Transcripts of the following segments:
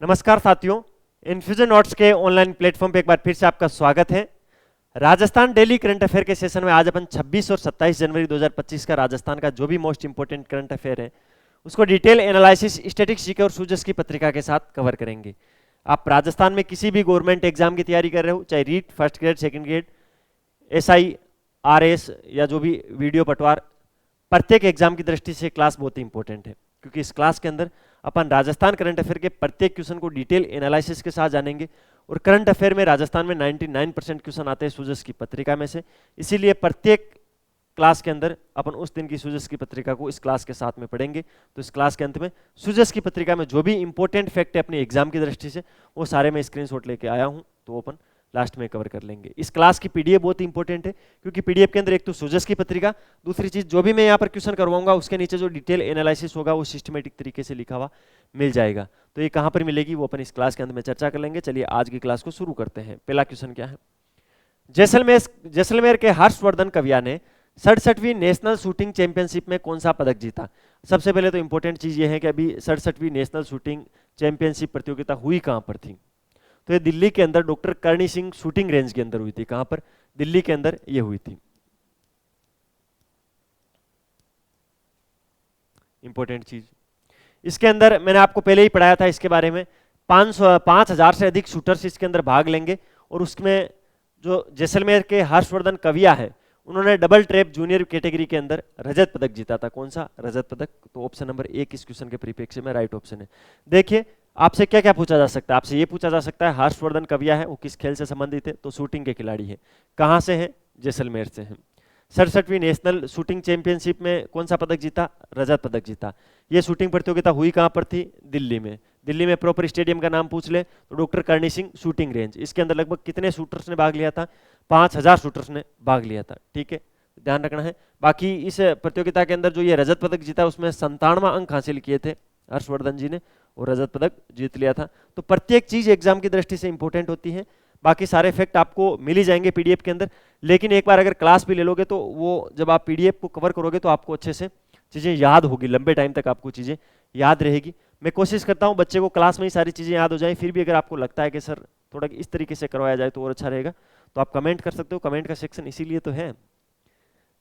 नमस्कार साथियों, infusion notes के ऑनलाइन प्लेटफॉर्म पे एक बार फिर से आपका स्वागत है। राजस्थान डेली करंट अफेयर के सेशन में आज अपन 26 और 27 जनवरी 2025 का राजस्थान का जो भी मोस्ट इंपोर्टेंट करंट अफेयर है उसको डिटेल एनालिसिस स्टैटिक जीके और सूजस की पत्रिका के साथ कवर करेंगे। आप राजस्थान में किसी भी गवर्नमेंट एग्जाम की तैयारी कर रहे हो, चाहे REET first grade, second grade, SI, RS या जो भी वीडियो पटवार, प्रत्येक एग्जाम की दृष्टि से क्लास बहुत ही इंपॉर्टेंट है, क्योंकि इस क्लास के अंदर अपन राजस्थान करंट अफेयर के प्रत्येक क्वेश्चन को डिटेल एनालिसिस के साथ जानेंगे। और करंट अफेयर में राजस्थान में 99% क्वेश्चन आते हैं सूजस की पत्रिका में से, इसीलिए प्रत्येक क्लास के अंदर अपन उस दिन की सूजस की पत्रिका को इस क्लास के साथ में पढ़ेंगे। तो इस क्लास के अंत में सूजस की पत्रिका में जो भी इंपॉर्टेंट फैक्ट है अपनी एग्जाम की दृष्टि से वो सारे मैं स्क्रीनशॉट लेके आया हूं, तो अपन लास्ट में कवर कर लेंगे। इस क्लास की पीडीएफ बहुत ही इंपॉर्टेंट है, क्योंकि पीडीएफ के अंदर एक तो सूजस की पत्रिका, दूसरी चीज जो भी मैं यहाँ पर क्वेश्चन करवाऊंगा उसके नीचे जो डिटेल एनालिसिस होगा वो सिस्टमेटिक तरीके से लिखा हुआ मिल जाएगा। तो ये कहाँ पर मिलेगी वो अपन इस क्लास के अंदर में चर्चा कर लेंगे। चलिए आज की क्लास को शुरू करते हैं। पहला क्वेश्चन क्या है, जैसलमेर के हर्षवर्धन कविया ने 67वीं नेशनल शूटिंग चैंपियनशिप में कौन सा पदक जीता। सबसे पहले तो इंपॉर्टेंट चीज ये है कि अभी 67वीं नेशनल शूटिंग चैंपियनशिप प्रतियोगिता हुई कहां पर थी, तो ये दिल्ली के अंदर doctor Karni Singh shooting range के अंदर हुई थी। कहां पर? दिल्ली के अंदर ये हुई थी। इंपॉर्टेंट चीज इसके अंदर मैंने आपको पहले ही पढ़ाया था इसके बारे में। 5000 से अधिक शूटर्स इसके अंदर भाग लेंगे, और उसमें जो जैसलमेर के हर्षवर्धन कविया है उन्होंने डबल ट्रैप जूनियर कैटेगरी के अंदर रजत पदक जीता था। कौन सा रजत पदक? तो ऑप्शन नंबर 1 इस क्वेश्चन के परिप्रेक्ष्य में राइट ऑप्शन है। देखिए आपसे क्या क्या पूछा जा सकता है, आपसे ये पूछा जा सकता है हर्षवर्धन कविया है वो किस खेल से संबंधित है, तो शूटिंग के खिलाड़ी है। कहां से है? जैसलमेर से है। 67वीं नेशनल शूटिंग चैंपियनशिप में कौन सा पदक जीता? रजत पदक जीता। ये शूटिंग प्रतियोगिता हुई कहां पर थी? दिल्ली में। दिल्ली में प्रॉपर स्टेडियम का नाम पूछ ले तो doctor Karni Singh shooting range. इसके अंदर लगभग कितने शूटर्स ने भाग लिया था? 5000 शूटर्स ने भाग लिया था। ठीक है, ध्यान रखना है। बाकी इस प्रतियोगिता के अंदर जो ये रजत पदक जीता उसमें 97वां अंक हासिल किए थे हर्षवर्धन जी ने, और रजत पदक जीत लिया था। तो प्रत्येक चीज एग्जाम की दृष्टि से इंपॉर्टेंट होती है। बाकी सारे फैक्ट आपको मिल ही जाएंगे पीडीएफ के अंदर, लेकिन एक बार अगर क्लास भी ले लोगे तो वो जब आप पीडीएफ को कवर करोगे तो आपको अच्छे से चीजें याद होगी, लंबे टाइम तक आपको चीजें याद रहेगी। मैं कोशिश करता हूँ बच्चे को क्लास में ही सारी चीजें याद हो जाए, फिर भी अगर आपको लगता है कि सर थोड़ा इस तरीके से करवाया जाए तो और अच्छा रहेगा तो आप कमेंट कर सकते हो। कमेंट का सेक्शन इसीलिए तो है।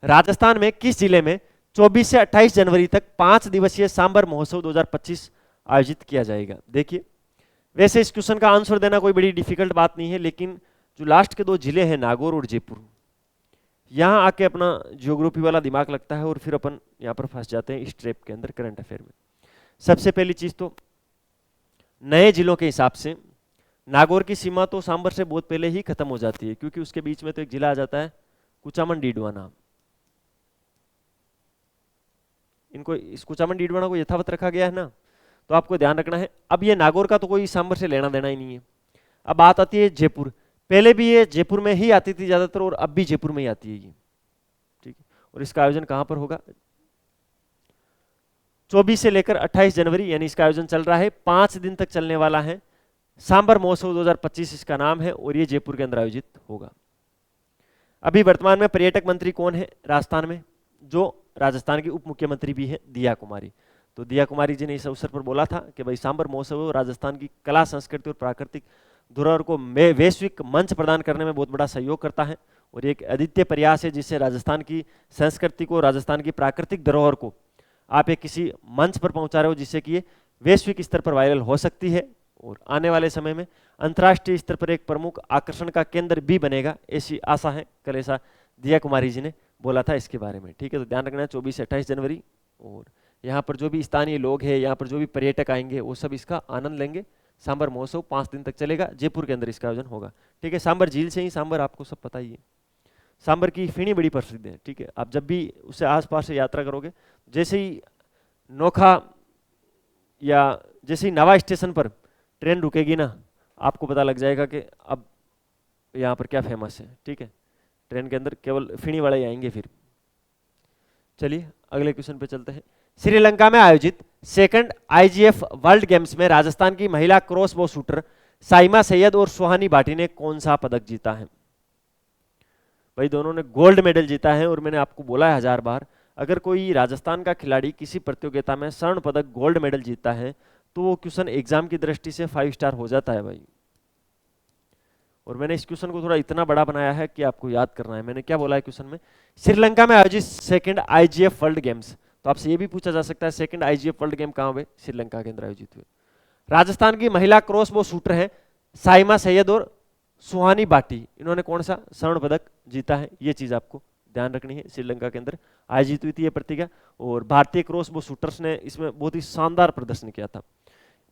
राजस्थान में किस जिले में 24 से 28 जनवरी तक 5 दिवसीय सांबर महोत्सव 2025 आयोजित किया जाएगा? देखिए वैसे इस क्वेश्चन का आंसर देना कोई बड़ी डिफिकल्ट बात नहीं है, लेकिन जो लास्ट के दो जिले हैं नागौर और जयपुर, यहां आके अपना जियोग्राफी वाला दिमाग लगता है और फिर अपन यहां पर फंस जाते हैं इस ट्रैप के अंदर करंट अफेयर में। सबसे पहली चीज तो नए जिलों के हिसाब से नागौर की सीमा तो सांबर से बहुत पहले ही खत्म हो जाती है, क्योंकि उसके बीच में तो एक जिला आ जाता है कुचामन डीडवाना। इनको इस कुचामन डीडवाना को यथावत रखा गया है ना, तो आपको ध्यान रखना है। अब ये नागौर का तो कोई सांबर से लेना देना ही नहीं है। अब बात आती है जयपुर। पहले भी ये जयपुर में ही आती थी ज्यादातर, और अब भी जयपुर में ही आती है ये। ठीक है, और इसका आयोजन कहां पर होगा? 24 से लेकर 28 जनवरी यानी इसका आयोजन चल रहा है, 5 दिन तक चलने वाला है। सांबर महोत्सव 2025 इसका नाम है, और ये जयपुर के अंदर आयोजित होगा। अभी वर्तमान में पर्यटक मंत्री कौन है राजस्थान में? जो राजस्थान की उप मुख्यमंत्री भी है, दिया कुमारी। तो दिया कुमारी जी ने इस अवसर पर बोला था कि भाई सांबर महोत्सव राजस्थान की कला, संस्कृति और प्राकृतिक धरोहर को वैश्विक मंच प्रदान करने में बहुत बड़ा सहयोग करता है, और एक अद्वितीय प्रयास है जिससे राजस्थान की संस्कृति को, राजस्थान की प्राकृतिक धरोहर को आप एक किसी मंच पर पहुंचा रहे हो जिससे कि ये वैश्विक स्तर पर वायरल हो सकती है, और आने वाले समय में अंतर्राष्ट्रीय स्तर पर एक प्रमुख आकर्षण का केंद्र भी बनेगा, ऐसी आशा है। कल ऐसा दिया कुमारी जी ने बोला था इसके बारे में। ठीक है, तो ध्यान रखना है 24 से 28 जनवरी, और यहाँ पर जो भी स्थानीय लोग हैं, यहाँ पर जो भी पर्यटक आएंगे वो सब इसका आनंद लेंगे। सांबर महोत्सव 5 दिन तक चलेगा, जयपुर के अंदर इसका आयोजन होगा। ठीक है, सांबर झील से ही सांबर आपको सब पता ही है। सांबर की फेणी बड़ी प्रसिद्ध है। ठीक है, आप जब भी उससे आसपास से यात्रा करोगे, जैसे ही नोखा या जैसे ही नवा स्टेशन पर ट्रेन रुकेगी ना, आपको पता लग जाएगा कि अब यहाँ पर क्या फेमस है। ठीक है, ट्रेन के अंदर केवल फेणी वाले ही आएंगे फिर। चलिए अगले क्वेश्चन पे चलते हैं। श्रीलंका में आयोजित सेकंड आईजीएफ वर्ल्ड गेम्स में राजस्थान की महिला क्रॉसबो शूटर साइमा सैयद और सुहानी भाटी ने कौन सा पदक जीता है? भाई दोनों ने गोल्ड मेडल जीता है, और मैंने आपको बोला है 1000 बार, अगर कोई राजस्थान का खिलाड़ी किसी प्रतियोगिता में स्वर्ण पदक, गोल्ड मेडल जीतता है तो वो क्वेश्चन एग्जाम की दृष्टि से 5 स्टार हो जाता है भाई। और मैंने इस क्वेश्चन को थोड़ा इतना बड़ा बनाया है कि आपको याद करना है। मैंने क्या बोला है क्वेश्चन में, श्रीलंका में आयोजित सेकंड आईजीएफ वर्ल्ड गेम्स। तो आपसे ये भी पूछा जा सकता है सेकंड आईजीएफ वर्ल्ड गेम कहाँ हुए, श्रीलंका के अंदर आयोजित हुए। राजस्थान की महिला क्रॉस बो शूटर है साइमा सैयद और सुहानी बाटी, इन्होंने कौन सा स्वर्ण पदक जीता है, ये चीज आपको ध्यान रखनी है। श्रीलंका के अंदर आयोजित हुई थी ये प्रतियोगिता और भारतीय क्रॉस बो शूटर्स ने इसमें बहुत ही शानदार प्रदर्शन किया था,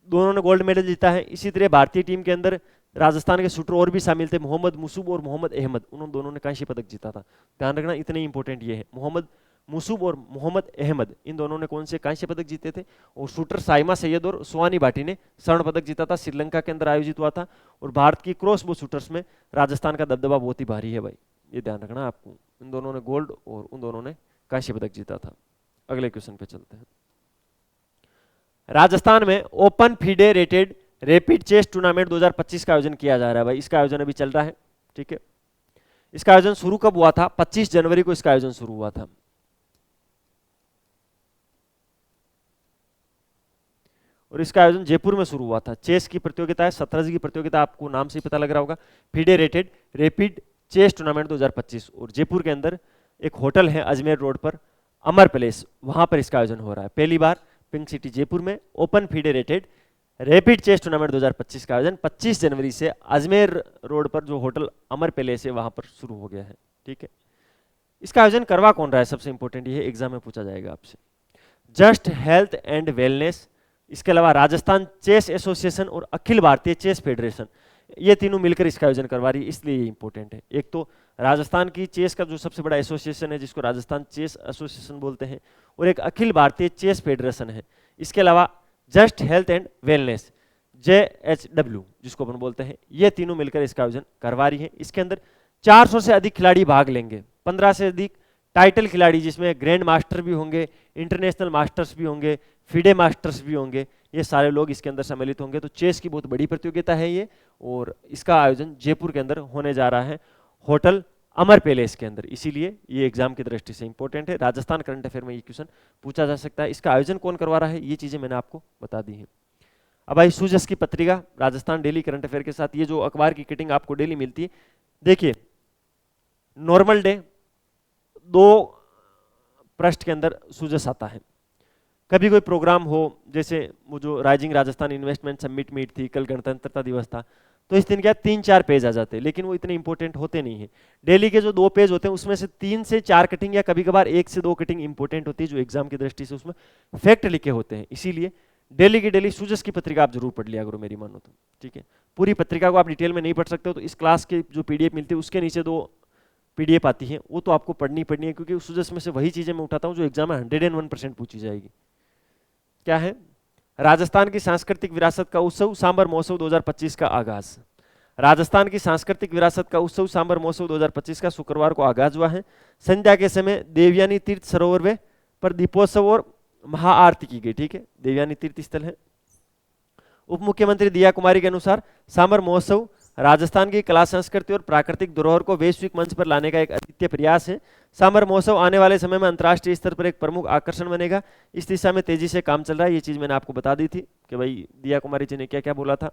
दोनों ने गोल्ड मेडल जीता है। इसी तरह भारतीय टीम के अंदर राजस्थान के शूटर और भी शामिल थे, मोहम्मद मुसूब और मोहम्मद अहमद, उन्होंने दोनों ने कांस्य पदक जीता था। ध्यान रखना इतने इंपॉर्टेंट ये है, मोहम्मद मुसूब और मोहम्मद अहमद, इन दोनों ने कौन से कांस्य पदक जीते थे। और शूटर साइमा सैयद और सुहानी बाटी ने स्वर्ण पदक जीता था, श्रीलंका के अंदर आयोजित हुआ था। और भारत की क्रॉस बो शूटर्स में राजस्थान का दबदबा बहुत ही भारी है भाई, ये ध्यान रखना आपको। इन दोनों ने गोल्ड और उन दोनों ने कांस्य पदक जीता था। अगले क्वेश्चन पे चलते हैं। राजस्थान में open FIDE rated rapid chess tournament 2025 का आयोजन किया जा रहा है भाई, इसका आयोजन अभी चल रहा है, ठीक है। इसका आयोजन शुरू कब हुआ था, 25 जनवरी को इसका आयोजन शुरू हुआ था। और इसका आयोजन जयपुर में शुरू हुआ था। चेस की प्रतियोगिता है, शतरंज की प्रतियोगिता, आपको नाम से ही पता लग रहा होगा, FIDE rated rapid chess tournament 2025। और जयपुर के अंदर एक होटल है अजमेर रोड पर, अमर पैलेस, वहां पर इसका आयोजन हो रहा है। पहली बार पिंक सिटी जयपुर में open FIDE rated rapid chess tournament 2025 का आयोजन 25 जनवरी से अजमेर रोड पर जो होटल अमर पैलेस है वहां पर शुरू हो गया है, ठीक है। इसका आयोजन करवा कौन रहा है, सबसे इंपॉर्टेंट ये एग्जाम में पूछा जाएगा आपसे। जस्ट हेल्थ एंड वेलनेस, इसके अलावा राजस्थान चेस एसोसिएशन और अखिल भारतीय चेस फेडरेशन, ये तीनों मिलकर इसका आयोजन करवा रही है, इसलिए ये इंपॉर्टेंट है। एक तो राजस्थान की चेस का जो सबसे बड़ा एसोसिएशन है जिसको राजस्थान चेस एसोसिएशन बोलते हैं, और एक अखिल भारतीय चेस फेडरेशन है। इसके अलावा just health and wellness JHW जिसको अपन बोलते हैं, ये तीनों मिलकर इसका आयोजन करवा रही है। इसके अंदर 400 से अधिक खिलाड़ी भाग लेंगे, 15 से अधिक टाइटल खिलाड़ी, जिसमें ग्रैंड मास्टर भी होंगे, इंटरनेशनल मास्टर्स भी होंगे, फीडे मास्टर्स भी होंगे, ये सारे लोग इसके अंदर सम्मिलित होंगे। तो चेस की बहुत बड़ी प्रतियोगिता है ये, और इसका आयोजन जयपुर के अंदर होने जा रहा है, होटल अमर पैलेस के अंदर, इसीलिए ये एग्जाम की दृष्टि से इंपॉर्टेंट है। राजस्थान करंट अफेयर में ये क्वेश्चन पूछा जा सकता है। इसका आयोजन कौन करवा रहा है, ये चीजें मैंने आपको बता दी हैं। अब आई सूजस की पत्रिका राजस्थान डेली करंट अफेयर के साथ, ये जो अखबार की कटिंग आपको डेली मिलती है, देखिए नॉर्मल डे 2 पृष्ठ के अंदर सूजस आता है। कभी कोई प्रोग्राम हो, जैसे वो जो rising Rajasthan investment summit meet थी, कल गणतंत्रता दिवस था, तो इस दिन क्या 3-4 पेज आ जाते हैं, लेकिन वो इतने इंपॉर्टेंट होते नहीं है। डेली के जो 2 पेज होते हैं उसमें से 3 से 4 कटिंग या कभी कभार 1 से 2 कटिंग इंपॉर्टेंट होती है, जो एग्जाम की दृष्टि से उसमें फैक्ट लिखे होते हैं। इसीलिए डेली की डेली सूजस की पत्रिका आप जरूर पढ़ लिया करो, मेरी मानो तो, ठीक है। पूरी पत्रिका को आप डिटेल में नहीं पढ़ सकते हो, तो इस क्लास के जो PDF मिलती है उसके नीचे 2 PDF आती है, वो तो आपको पढ़नी है, क्योंकि सूजस में से वही चीजें मैं उठाता हूँ जो एग्जाम में 101% पूछी जाएगी। क्या है, राजस्थान की सांस्कृतिक विरासत का उत्सव सांबर महोत्सव 2025 का आगाज। राजस्थान की सांस्कृतिक विरासत का उत्सव सांबर महोत्सव 2025 का शुक्रवार को आगाज हुआ है। संध्या के समय देवयानी तीर्थ सरोवर में पर दीपोत्सव और महाआरती की गई, ठीक है, देवयानी तीर्थ स्थल है। उप मुख्यमंत्री दिया कुमारी के अनुसार सांबर महोत्सव राजस्थान की कला संस्कृति और प्राकृतिक धरोहर को वैश्विक मंच पर लाने का एक अद्वितीय प्रयास है। सांबर महोत्सव आने वाले समय में अंतर्राष्ट्रीय स्तर पर एक प्रमुख आकर्षण बनेगा। इस दिशा में तेजी से काम चल रहा है, ये चीज मैंने आपको बता दी थी कि भाई दिया कुमारी जी ने क्या क्या बोला था।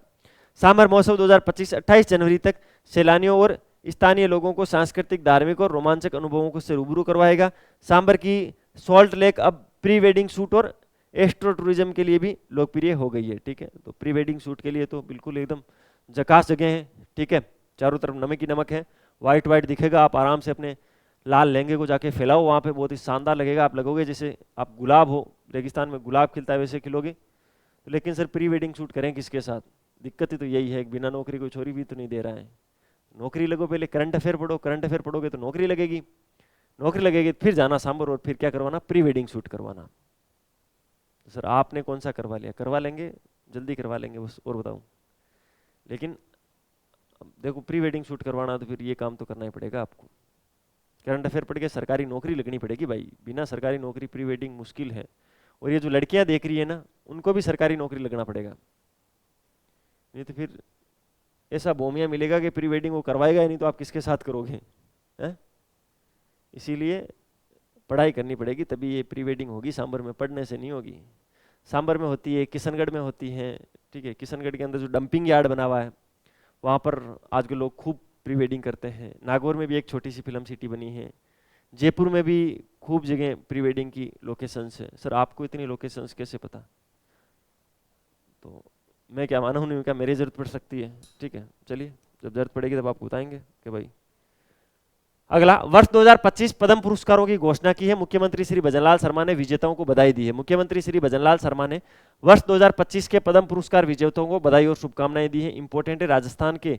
सांबर महोत्सव 2025 28 जनवरी तक सैलानियों और स्थानीय लोगों को सांस्कृतिक, धार्मिक और रोमांचक अनुभवों से रूबरू करवाएगा। सांबर की सॉल्ट लेक अब प्री वेडिंग शूट और एस्ट्रो टूरिज्म के लिए भी लोकप्रिय हो गई है, ठीक है। तो प्री वेडिंग शूट के लिए तो बिल्कुल एकदम झकास जगह है, ठीक है। चारों तरफ नमक ही नमक है, वाइट वाइट दिखेगा, आप आराम से अपने लाल लहंगे को जाके फैलाओ वहाँ पे, बहुत ही शानदार लगेगा। आप लगोगे जैसे आप गुलाब हो, रेगिस्तान में गुलाब खिलता है वैसे खिलोगे। तो लेकिन सर प्री वेडिंग शूट करें किसके साथ, दिक्कत ही तो यही है, बिना नौकरी कोई छोरी भी तो नहीं दे रहा है। नौकरी लगो, पहले करंट अफेयर पढ़ो, करंट अफेयर पढ़ोगे तो नौकरी लगेगी, नौकरी लगेगी फिर जाना सांबर और फिर क्या करवाना, प्री वेडिंग शूट करवाना। तो सर आपने कौन सा करवा लिया, करवा लेंगे, जल्दी करवा लेंगे बस, और बताऊं। लेकिन देखो प्री वेडिंग शूट करवाना तो फिर ये काम तो करना ही पड़ेगा आपको। करंट अफेयर पढ़ के सरकारी नौकरी लगनी पड़ेगी भाई, बिना सरकारी नौकरी प्री वेडिंग मुश्किल है। और ये जो लड़कियां देख रही है ना, उनको भी सरकारी नौकरी लगना पड़ेगा, नहीं तो फिर ऐसा बोमिया मिलेगा कि प्री वेडिंग वो करवाएगा ही नहीं, तो आप किसके साथ करोगे, हैं? इसीलिए पढ़ाई करनी पड़ेगी, तभी ये प्री वेडिंग होगी, सांबर में पढ़ने से नहीं होगी। सांबर में होती है, किशनगढ़ में होती है, ठीक है। किशनगढ़ के अंदर जो डंपिंग यार्ड बना हुआ है वहाँ पर आज के लोग खूब प्री वेडिंग करते हैं। नागौर में भी एक छोटी सी फिल्म सिटी बनी है। जयपुर में भी खूब जगह प्री वेडिंग की लोकेशंस है। सर आपको इतनी लोकेशंस कैसे पता? तो मैं क्या माना हूँ नहीं, क्या मेरी जरूरत पड़ सकती है? ठीक है, चलिए जब जरूरत पड़ेगी तब आपको बताएंगे कि भाई। अगला, वर्ष 2025 पद्म पुरस्कारों की घोषणा की है। मुख्यमंत्री श्री भजनलाल शर्मा ने विजेताओं को बधाई दी है। मुख्यमंत्री श्री भजनलाल शर्मा ने वर्ष 2025 के पद्म पुरस्कार विजेताओं को बधाई और शुभकामनाएं दी है। इंपॉर्टेंट है, राजस्थान के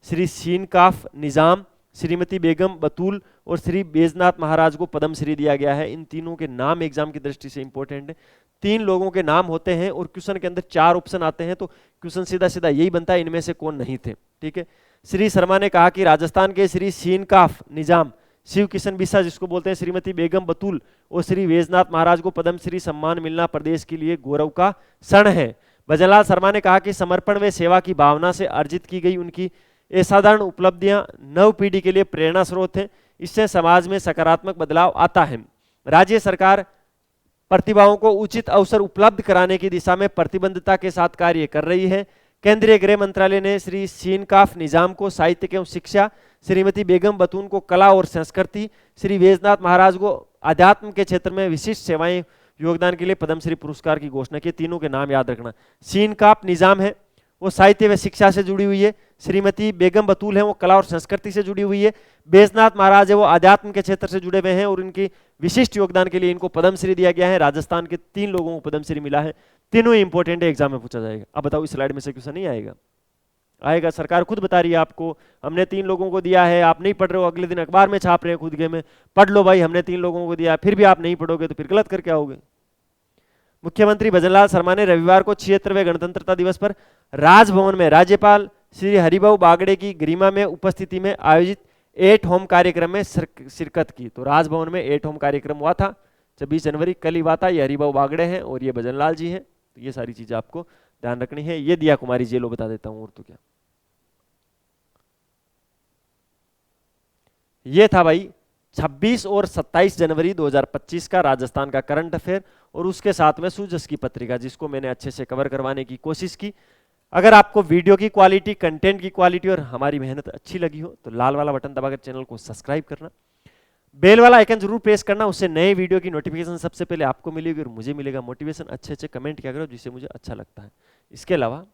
श्री सीनकाफ निजाम, श्रीमती बेगम बतूल और श्री बैजनाथ महाराज को पद्म श्री दिया गया है। इन तीनों के नाम एग्जाम की दृष्टि से इंपॉर्टेंट है। 3 लोगों के नाम होते हैं और क्वेश्चन के अंदर 4 ऑप्शन आते हैं, तो क्वेश्चन सीधा सीधा यही बनता है, इनमें से कौन नहीं थे। ठीक है, श्री शर्मा ने कहा कि राजस्थान के श्री सीनकाफ निजाम, शिव किशन बिस्सा जिसको बोलते हैं, श्रीमती बेगम बतूल और श्री बैजनाथ महाराज को पद्म श्री सम्मान मिलना प्रदेश के लिए गौरव का क्षण है। भजनलाल शर्मा ने कहा कि समर्पण व सेवा की भावना से अर्जित की गई उनकी असाधारण उपलब्धियां नव पीढ़ी के लिए प्रेरणा स्रोत हैं। इससे समाज में सकारात्मक बदलाव आता है। राज्य सरकार प्रतिभाओं को उचित अवसर उपलब्ध कराने की दिशा में प्रतिबद्धता के साथ कार्य कर रही है। केंद्रीय गृह मंत्रालय ने श्री सीनकाफ निजाम को साहित्य एवं शिक्षा, श्रीमती बेगम बतून को कला और संस्कृति, श्री बैजनाथ महाराज को अध्यात्म के क्षेत्र में विशिष्ट सेवाएं योगदान के लिए पद्मश्री पुरस्कार की घोषणा की। तीनों के नाम याद रखना। सीनकाफ निजाम है वो साहित्य व शिक्षा से जुड़ी हुई है। श्रीमती बेगम बतूल है वो कला और संस्कृति से जुड़ी हुई है। बैजनाथ महाराज है वो आध्यात्म के क्षेत्र से जुड़े हुए हैं और इनकी विशिष्ट योगदान के लिए इनको पद्मश्री दिया गया है। राजस्थान के 3 लोगों को पद्मश्री मिला है। तीनों ही इंपॉर्टेंट है, एग्जाम में पूछा जाएगा। अब बताओ इस स्लाइड में से क्वेश्चन नहीं आएगा? आएगा। सरकार खुद बता रही है आपको, हमने 3 लोगों को दिया है, आप नहीं पढ़ रहे हो, अगले दिन अखबार में छाप रहे हैं खुद के में, पढ़ लो भाई हमने 3 लोगों को दिया, फिर भी आप नहीं पढ़ोगे तो फिर गलत करके आओगे। मुख्यमंत्री भजनलाल शर्मा ने रविवार को 76वें गणतंत्रता दिवस पर राजभवन में राज्यपाल श्री हरिभाऊ बागड़े की गरिमा में उपस्थिति में आयोजित एट होम कार्यक्रम में शिरकत की। तो राजभवन में एट होम कार्यक्रम हुआ था 26 जनवरी, कल ही हुआ था। ये हरिभाऊ बागड़े हैं और ये भजनलाल जी हैं। तो ये सारी चीजें आपको ध्यान रखनी है। ये दिया कुमारी जी, लो बता देता हूं, और तो क्या। ये था भाई 26 और 27 जनवरी 2025 का राजस्थान का करंट अफेयर और उसके साथ में सूजस की पत्रिका, जिसको मैंने अच्छे से कवर करवाने की कोशिश की। अगर आपको वीडियो की क्वालिटी, कंटेंट की क्वालिटी और हमारी मेहनत अच्छी लगी हो तो लाल वाला बटन दबाकर चैनल को सब्सक्राइब करना, बेल वाला आइकन जरूर प्रेस करना, उससे नए वीडियो की नोटिफिकेशन सबसे पहले आपको मिलेगी और मुझे मिलेगा मोटिवेशन। अच्छे अच्छे कमेंट किया करो जिससे मुझे अच्छा लगता है। इसके अलावा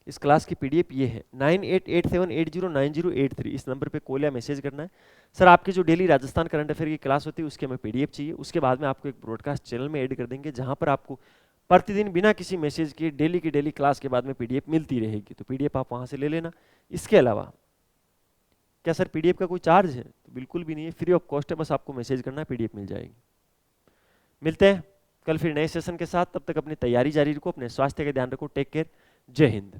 इस क्लास की पीडीएफ ये है, 9887809083। इस नंबर पे कॉल या मैसेज करना है। सर आपकी जो डेली राजस्थान करंट अफेयर की क्लास होती है उसके हमें पीडीएफ चाहिए। उसके बाद में आपको एक ब्रॉडकास्ट चैनल में ऐड कर देंगे जहां पर आपको प्रतिदिन बिना किसी मैसेज के डेली की डेली क्लास के बाद में पीडीएफ मिलती रहेगी। तो पीडीएफ आप वहां से ले लेना। इसके अलावा क्या सर पीडीएफ का कोई चार्ज है? तो बिल्कुल भी नहीं है, फ्री ऑफ कॉस्ट है, बस आपको मैसेज करना है, पीडीएफ मिल जाएगी। मिलते हैं कल फिर नए सेशन के साथ। तब तक अपनी तैयारी जारी रखो, अपने स्वास्थ्य का ध्यान रखो। टेक केयर, जय हिंद।